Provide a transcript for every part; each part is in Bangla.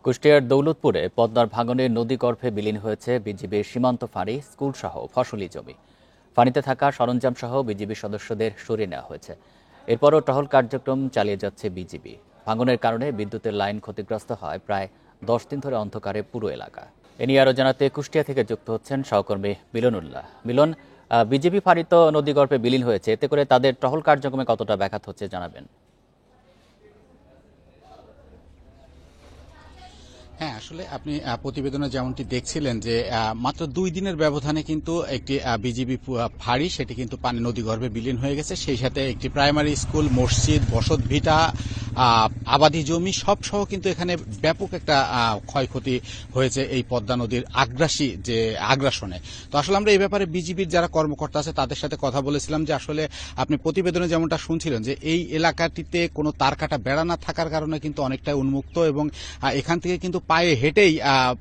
কুষ্টিয়ার দৌলতপুরে পদ্মার ভাঙনে নদীগর্ভে বিলীন হয়েছে বিজিবির সীমান্ত ফাঁড়ি, স্কুলসহ ফসলি জমি। ফাঁড়িতে থাকা সরঞ্জামসহ বিজিবি সদস্যদের সরিয়ে নেওয়া হয়েছে। এরপরও টহল কার্যক্রম চালিয়ে যাচ্ছে বিজিবি। ভাঙনের কারণে বিদ্যুতের লাইন ক্ষতিগ্রস্ত হয় প্রায় 10 দিন ধরে অন্ধকারে পুরো এলাকা। এ নিয়ে আরও জানাতে কুষ্টিয়া থেকে যুক্ত হচ্ছেন সহকর্মী মিলনুল্লাহ। মিলন, বিজিবি ফাঁড়ি তো নদীগর্ভে বিলীন হয়েছে, এতে করে তাদের টহল কার্যক্রমে কতটা ব্যাঘাত হচ্ছে জানাবেন। হ্যাঁ, আসলে আপনি প্রতিবেদনে যেমনটি দেখছিলেন যে মাত্র 2 দিনের ব্যবধানে কিন্তু একটি বিজিবি ফাঁড়ি সেটি কিন্তু পানি নদীগর্ভে বিলীন হয়ে গেছে। সেই সাথে একটি প্রাইমারি স্কুল, মসজিদ, বসতভিটা, আবাদি জমি সব সহ কিন্তু এখানে ব্যাপক একটা ক্ষয়ক্ষতি হয়েছে এই পদ্মা নদীর আগ্রাসনে। তো আসলে আমরা এই ব্যাপারে বিজিবির যারা কর্মকর্তা আছে তাদের সাথে কথা বলেছিলাম যে আসলে আপনি প্রতিবেদনে যেমনটা শুনছিলেন যে এই এলাকাটিতে কোনো তারকাটা বেড়া না থাকার কারণে কিন্তু অনেকটাই উন্মুক্ত এবং এখান থেকে কিন্তু পায়ে হেঁটেই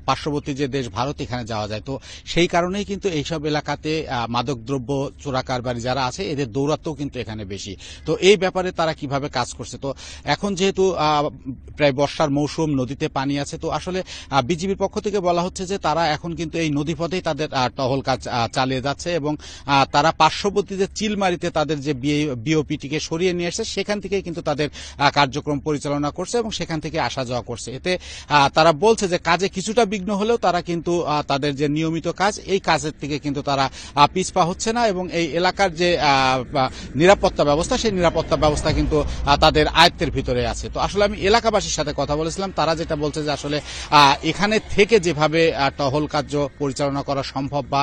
পার্শ্ববর্তী যে দেশ ভারত এখানে যাওয়া যায়। তো সেই কারণেই কিন্তু এইসব এলাকাতে মাদকদ্রব্য চোরাকারবারি যারা আছে এদের দৌরাত্ম্য কিন্তু এখানে বেশি। তো এই ব্যাপারে তারা কিভাবে কাজ করছে, তো এখন যেহেতু প্রায় বর্ষার মৌসুম, নদীতে পানি আছে, তো আসলে বিজিবির পক্ষ থেকে বলা হচ্ছে যে তারা এখন কিন্তু এই নদীপথেই তাদের টহল কাজ চালিয়ে যাচ্ছে এবং তারা পার্শ্ববর্তী যে চিলমারিতে তাদের যে বিওপিটিকে সরিয়ে নিয়ে এসেছে সেখান থেকেই কিন্তু তাদের কার্যক্রম পরিচালনা করছে এবং সেখান থেকে আসা যাওয়া করছে। এতে তারা বলছে যে কাজে কিছুটা বিঘ্ন হলেও তারা কিন্তু তাদের যে নিয়মিত কাজ এই কাজের থেকে কিন্তু তারা পিছপা হচ্ছে না এবং এই এলাকার যে নিরাপত্তা ব্যবস্থা সেই নিরাপত্তা ব্যবস্থা কিন্তু তাদের আয়ত্তের ভিতরে আছে। তো আসলে আমি এলাকাবাসীর সাথে কথা বলেছিলাম, তারা যেটা বলছে যে আসলে এখানে থেকে যেভাবে টহল কার্য পরিচালনা করা সম্ভব বা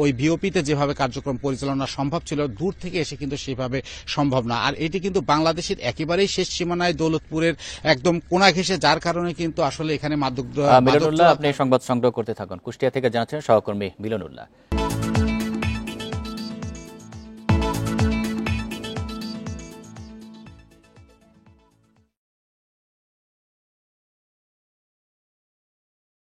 ওই ভিওপিতে যেভাবে কার্যক্রম পরিচালনা সম্ভব ছিল, দূর থেকে এসে কিন্তু সেভাবে সম্ভব না। আর এটি কিন্তু বাংলাদেশের একেবারেই শেষ সীমানায় দৌলতপুরের একদম কোনা ঘেঁষে, যার কারণে কিন্তু আসলে এখানে মিলনুল্লাহ, আপনি সংবাদ সংগ্রহ করতে থাকুন। কুষ্টিয়া থেকে জানাচ্ছেন সহকর্মী মিলনুল্লাহ।